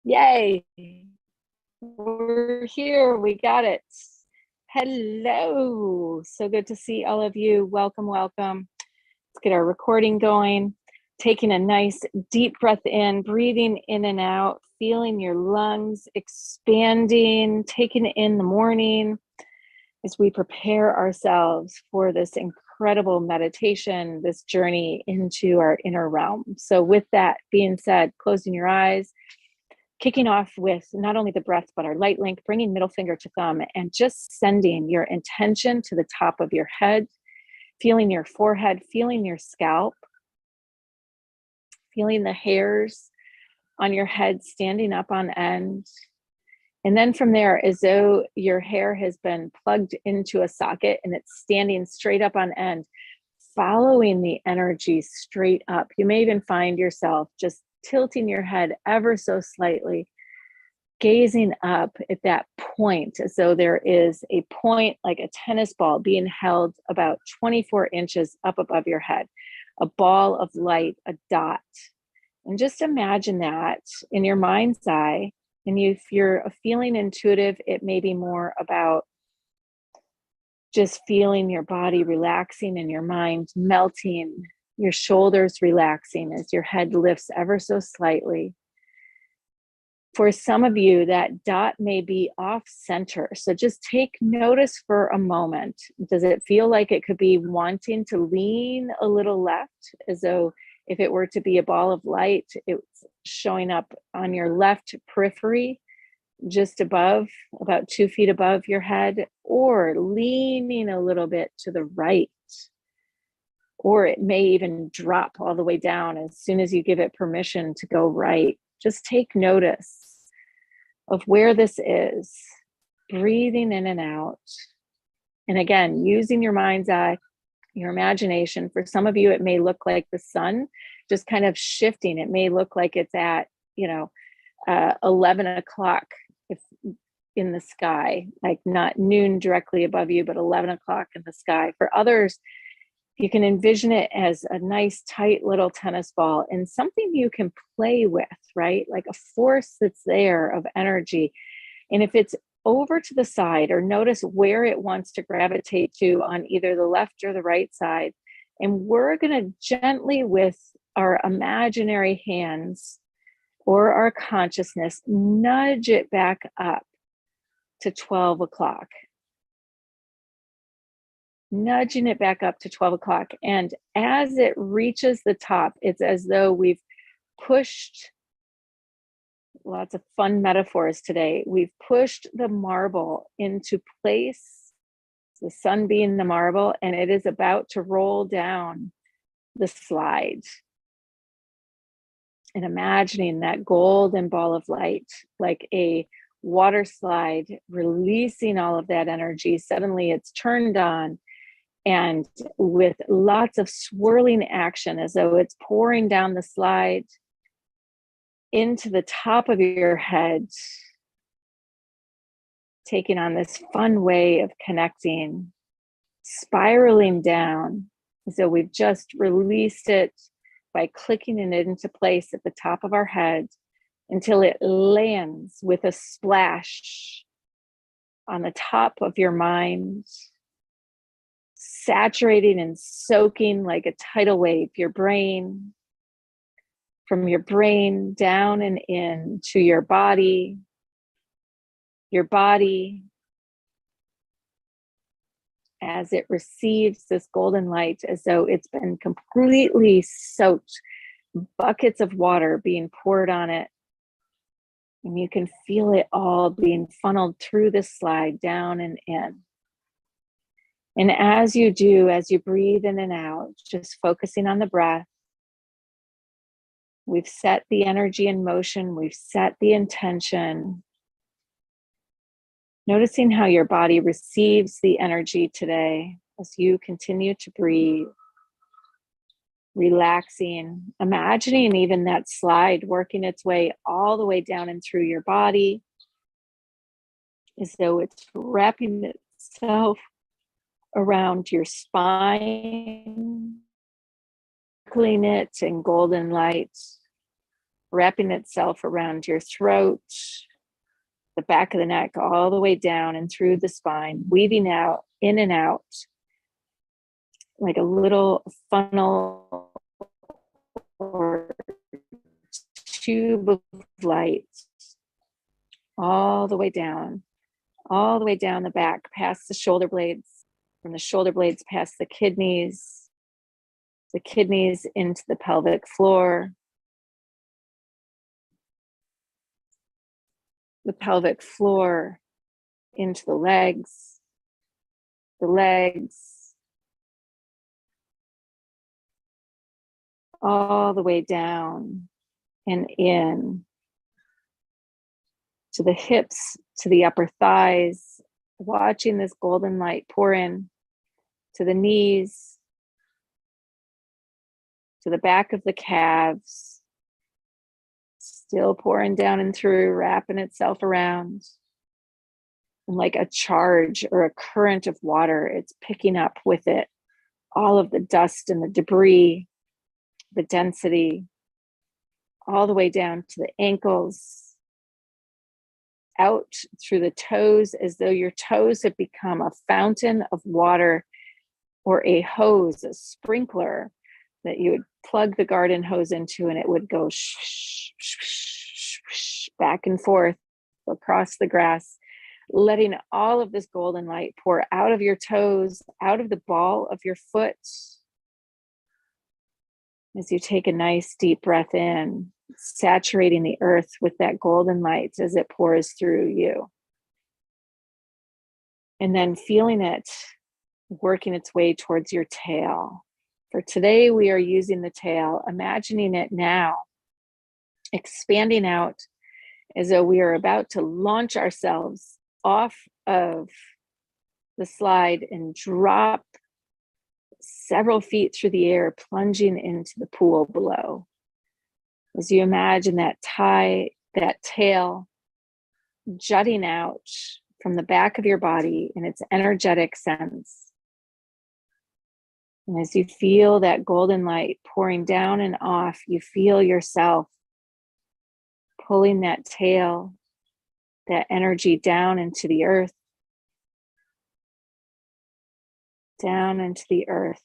Yay. We're here. We got it. Hello. So good to see all of you. Welcome, welcome. Let's get our recording going. Taking a nice deep breath in, breathing in and out, feeling your lungs expanding, taking it in the morning as we prepare ourselves for this incredible meditation, this journey into our inner realm. So with that being said, closing your eyes, kicking off with not only the breath, but our light link, bringing middle finger to thumb and just sending your intention to the top of your head, feeling your forehead, feeling your scalp, feeling the hairs on your head standing up on end. And then from there, as though your hair has been plugged into a socket and it's standing straight up on end, following the energy straight up. You may even find yourself just tilting your head ever so slightly, gazing up at that point as though there is a point like a tennis ball being held about 24 inches up above your head, a ball of light, a dot. And just imagine that in your mind's eye. And if you're feeling intuitive, it may be more about just feeling your body relaxing and your mind melting, your shoulders relaxing as your head lifts ever so slightly. For some of you, that dot may be off center. So just take notice for a moment. Does it feel like it could be wanting to lean a little left, as though if it were to be a ball of light, it's showing up on your left periphery, just above, about 2 feet above your head, or leaning a little bit to the right? Or it may even drop all the way down as soon as you give it permission to go right. Just take notice of where this is, breathing in and out. And again, using your mind's eye, your imagination. For some of you, it may look like the sun just kind of shifting. It may look like it's at, 11 o'clock if in the sky, like not noon directly above you, but 11 o'clock in the sky. For others, you can envision it as a nice, tight little tennis ball and something you can play with, right? Like a force that's there of energy. And if it's over to the side, or notice where it wants to gravitate to on either the left or the right side. And we're going to gently, with our imaginary hands or our consciousness, nudge it back up to 12 o'clock. Nudging it back up to 12 o'clock. And as it reaches the top, it's as though we've pushed, lots of fun metaphors today, we've pushed the marble into place, the sun being the marble, and it is about to roll down the slide. And imagining that golden ball of light, like a water slide, releasing all of that energy. Suddenly it's turned on, and with lots of swirling action, as though it's pouring down the slide into the top of your head, taking on this fun way of connecting, spiraling down, as though we've just released it by clicking it into place at the top of our head until it lands with a splash on the top of your mind, saturating and soaking like a tidal wave your brain, from your brain down and in to your body as it receives this golden light, as though it's been completely soaked, buckets of water being poured on it. And you can feel it all being funneled through the slide down and in. And as you do, as you breathe in and out, just focusing on the breath, we've set the energy in motion, we've set the intention. Noticing how your body receives the energy today as you continue to breathe, relaxing, imagining even that slide working its way all the way down and through your body, as though it's wrapping itself around your spine, circling it in golden light, wrapping itself around your throat, the back of the neck, all the way down and through the spine, weaving out, in and out, like a little funnel or tube of light, all the way down the back, past the shoulder blades, from the shoulder blades past the kidneys into the pelvic floor, the pelvic floor into the legs all the way down and in to the hips, to the upper thighs, watching this golden light pour in to the knees, to the back of the calves, still pouring down and through, wrapping itself around. And like a charge or a current of water, it's picking up with it all of the dust and the debris, the density, all the way down to the ankles, out through the toes, as though your toes have become a fountain of water or a hose, a sprinkler that you would plug the garden hose into, and it would go back and forth across the grass, letting all of this golden light pour out of your toes, out of the ball of your foot. As you take a nice deep breath in, saturating the earth with that golden light as it pours through you. And then feeling it working its way towards your tail. For today, we are using the tail, imagining it now, expanding out as though we are about to launch ourselves off of the slide and drop several feet through the air, plunging into the pool below. As you imagine that tail jutting out from the back of your body in its energetic sense. And as you feel that golden light pouring down and off, you feel yourself pulling that tail, that energy down into the earth, down into the earth,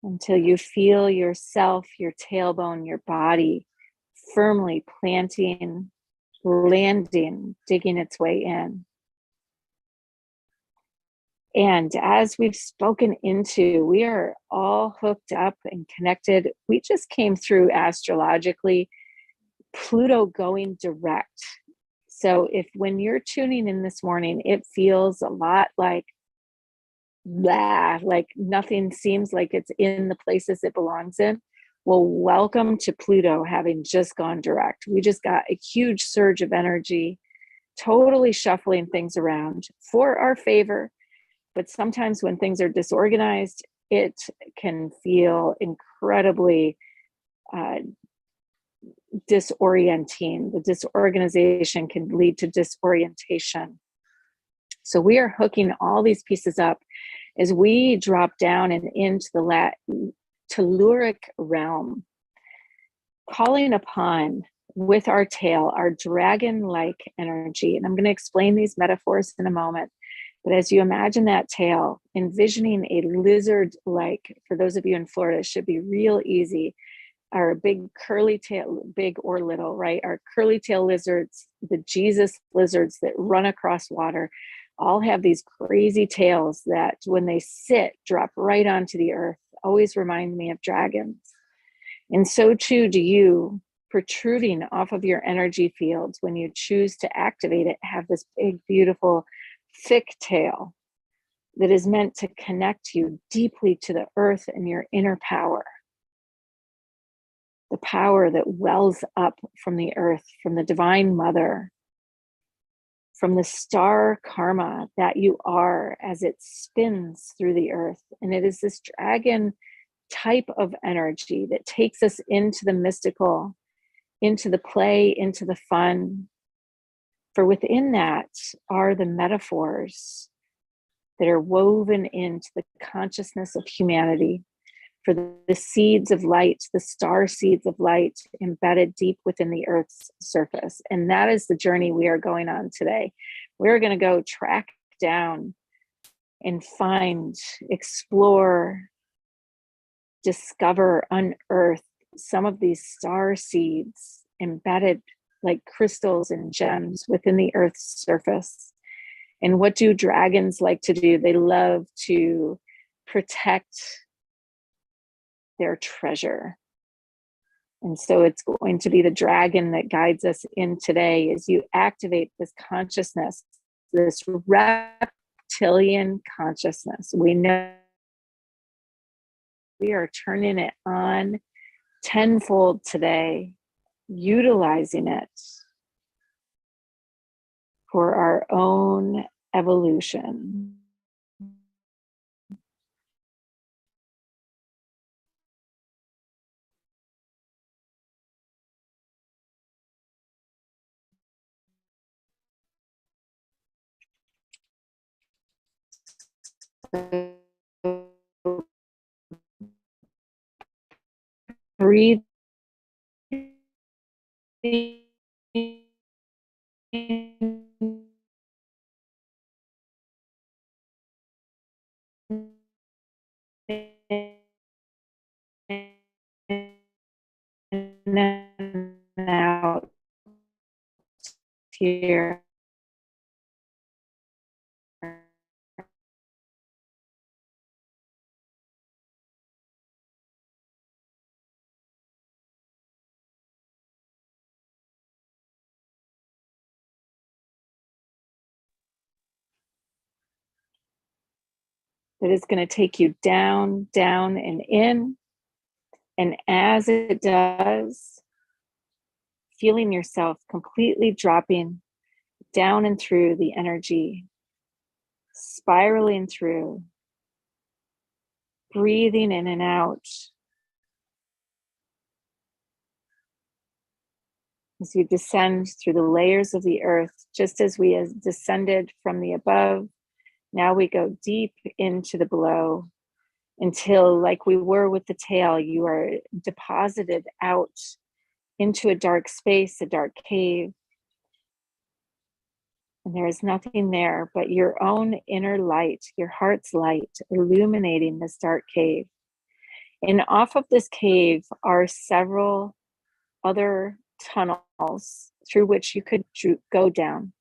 until you feel yourself, your tailbone, your body firmly planting, landing, digging its way in. And as we've spoken into, we are all hooked up and connected. We just came through astrologically, Pluto going direct. So if when you're tuning in this morning, it feels a lot like blah, like nothing seems like it's in the places it belongs in, well, welcome to Pluto having just gone direct. We just got a huge surge of energy, totally shuffling things around for our favor. But sometimes when things are disorganized, it can feel incredibly disorienting. The disorganization can lead to disorientation. So we are hooking all these pieces up as we drop down and into the Telluric realm, calling upon with our tail, our dragon-like energy. And I'm going to explain these metaphors in a moment. But as you imagine that tail, envisioning a lizard-like, for those of you in Florida, it should be real easy. Our big curly tail, big or little, right? Our curly tail lizards, the Jesus lizards that run across water, all have these crazy tails that when they sit, drop right onto the earth. Always remind me of dragons. And so too do you, protruding off of your energy fields when you choose to activate it, have this big, beautiful, thick tail that is meant to connect you deeply to the earth and your inner power. The power that wells up from the earth, from the divine mother, from the star karma that you are as it spins through the earth. And it is this dragon type of energy that takes us into the mystical, into the play, into the fun. For within that are the metaphors that are woven into the consciousness of humanity for the seeds of light, the star seeds of light embedded deep within the Earth's surface. And that is the journey we are going on today. We're going to go track down and find, explore, discover, unearth some of these star seeds embedded like crystals and gems within the Earth's surface. And what do dragons like to do? They love to protect their treasure. And so it's going to be the dragon that guides us in today as you activate this consciousness, this reptilian consciousness. We know we are turning it on tenfold today, utilizing it for our own evolution. Breathe out here. That is going to take you down, down, and in. And as it does, feeling yourself completely dropping down and through the energy, spiraling through, breathing in and out. As you descend through the layers of the earth, just as we have descended from the above, now we go deep into the below until, like we were with the tail, you are deposited out into a dark space, a dark cave. And there is nothing there but your own inner light, your heart's light, illuminating this dark cave. And off of this cave are several other tunnels through which you could go down.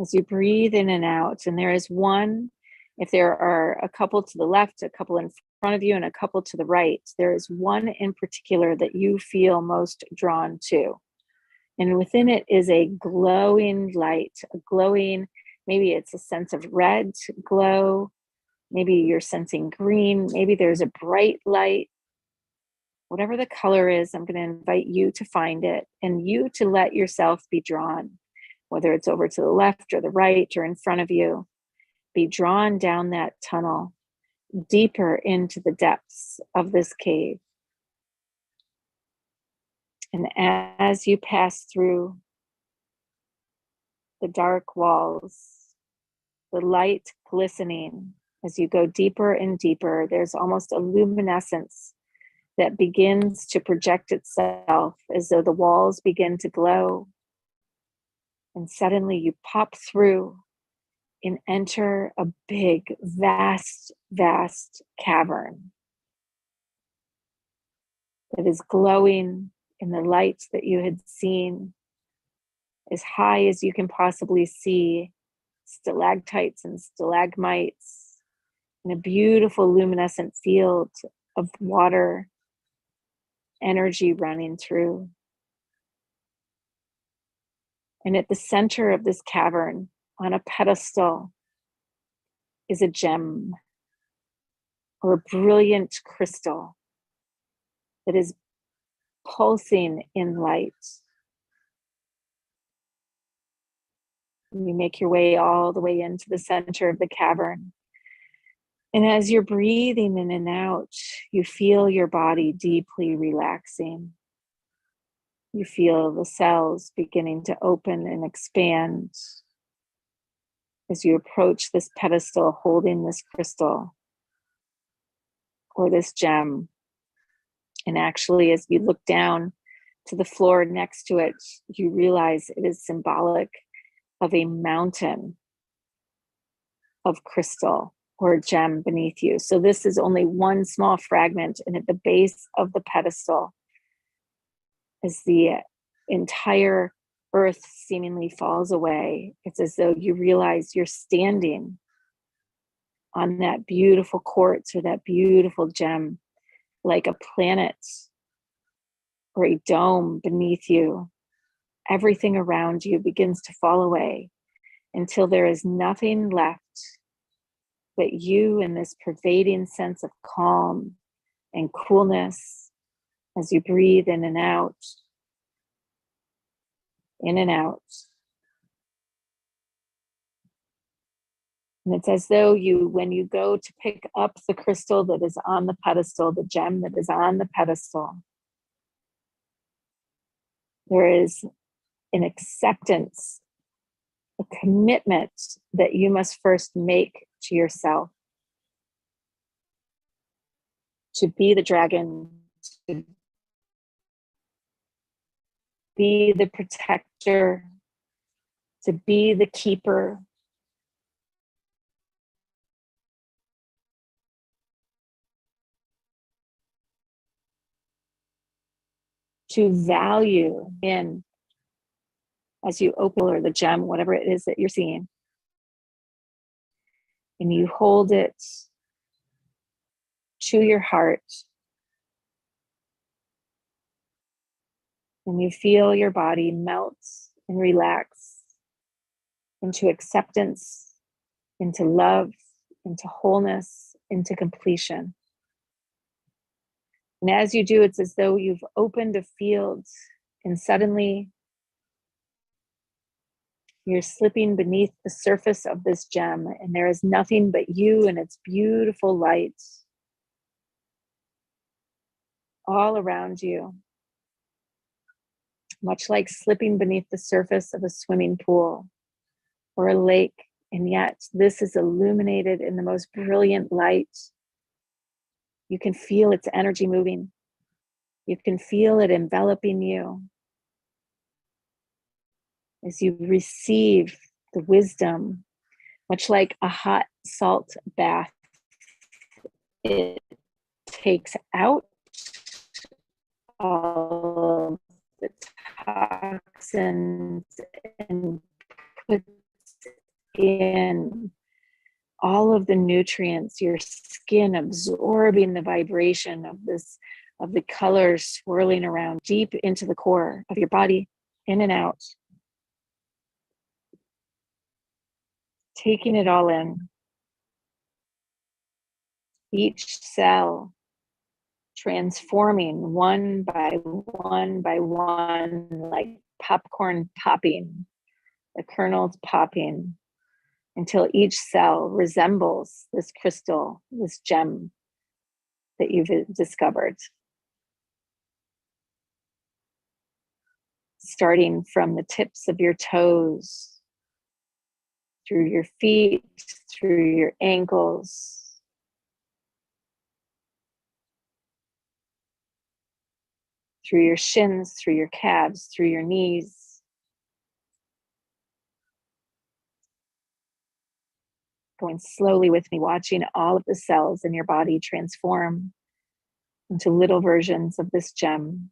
As you breathe in and out, and there is one, if there are a couple to the left, a couple in front of you, and a couple to the right, there is one in particular that you feel most drawn to. And within it is a glowing light, a glowing, maybe it's a sense of red glow, maybe you're sensing green, maybe there's a bright light. Whatever the color is, I'm going to invite you to find it and you to let yourself be drawn, whether it's over to the left or the right or in front of you. Be drawn down that tunnel, deeper into the depths of this cave. And as you pass through the dark walls, the light glistening, as you go deeper and deeper, there's almost a luminescence that begins to project itself as though the walls begin to glow. And suddenly you pop through and enter a big, vast, vast cavern that is glowing in the light that you had seen, as high as you can possibly see, stalactites and stalagmites, in a beautiful luminescent field of water, energy running through. And at the center of this cavern, on a pedestal, is a gem or a brilliant crystal that is pulsing in light. You make your way all the way into the center of the cavern. And as you're breathing in and out, you feel your body deeply relaxing. You feel the cells beginning to open and expand as you approach this pedestal holding this crystal. or this gem. And actually, as you look down to the floor next to it, you realize it is symbolic of a mountain of crystal or gem beneath you. So this is only one small fragment, and at the base of the pedestal, as the entire earth seemingly falls away, it's as though you realize you're standing on that beautiful quartz or that beautiful gem, like a planet or a dome beneath you. Everything around you begins to fall away until there is nothing left but you and this pervading sense of calm and coolness as you breathe in and out, in and out. And it's as though you, when you go to pick up the crystal that is on the pedestal, the gem that is on the pedestal, there is an acceptance, a commitment that you must first make to yourself to be the dragon, to be the protector, to be the keeper, to value in, as you open or the gem, whatever it is that you're seeing, and you hold it to your heart, and you feel your body melt and relax into acceptance, into love, into wholeness, into completion. And as you do, it's as though you've opened a field, and suddenly you're slipping beneath the surface of this gem, and there is nothing but you and its beautiful light all around you, much like slipping beneath the surface of a swimming pool or a lake. And yet this is illuminated in the most brilliant light. You can feel its energy moving. You can feel it enveloping you as you receive the wisdom, much like a hot salt bath. It takes out all of the toxins and puts in all of the nutrients, your skin absorbing the vibration of this, of the colors swirling around deep into the core of your body, in and out, taking it all in. Each cell transforming one by one, like popcorn popping, the kernels popping, until each cell resembles this crystal, this gem that you've discovered. Starting from the tips of your toes, through your feet, through your ankles, through your shins, through your calves, through your knees. Going slowly with me, watching all of the cells in your body transform into little versions of this gem.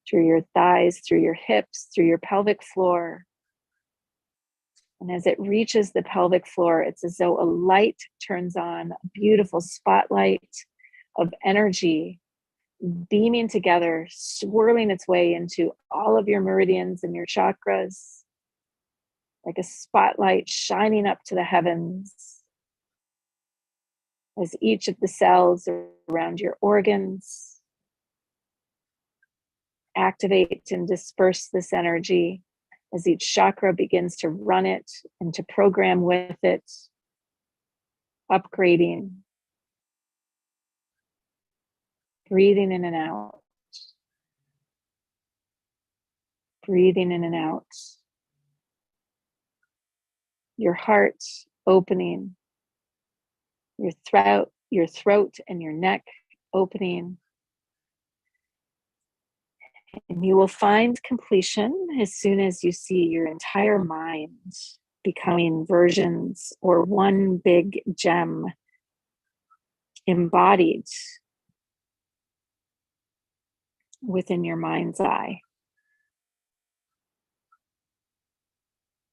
Through your thighs, through your hips, through your pelvic floor. And as it reaches the pelvic floor, it's as though a light turns on, a beautiful spotlight of energy beaming together, swirling its way into all of your meridians and your chakras, like a spotlight shining up to the heavens, as each of the cells around your organs activate and disperse this energy, as each chakra begins to run it and to program with it, upgrading, breathing in and out, breathing in and out. Your heart opening, your throat your throat and your neck opening. And you will find completion as soon as you see your entire mind becoming versions or one big gem embodied within your mind's eye.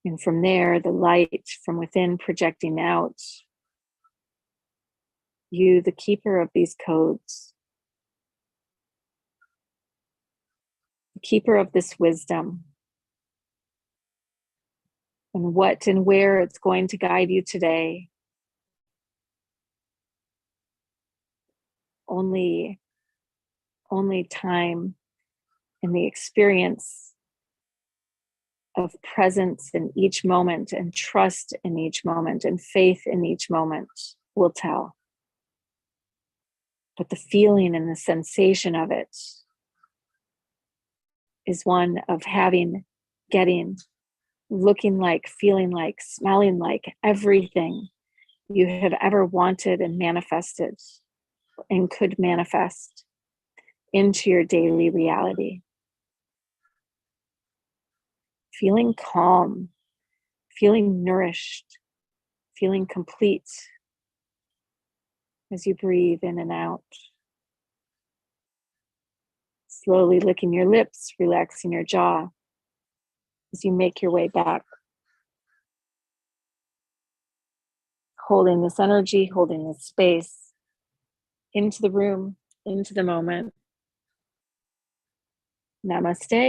And from there, the light from within projecting out, you, the keeper of these codes, the keeper of this wisdom, and what and where it's going to guide you today. Only time and the experience of presence in each moment and trust in each moment and faith in each moment will tell. But the feeling and the sensation of it is one of having, getting, looking like, feeling like, smelling like everything you have ever wanted and manifested and could manifest into your daily reality. Feeling calm, feeling nourished, feeling complete as you breathe in and out. Slowly licking your lips, relaxing your jaw as you make your way back. Holding this energy, holding this space into the room, into the moment. Namaste.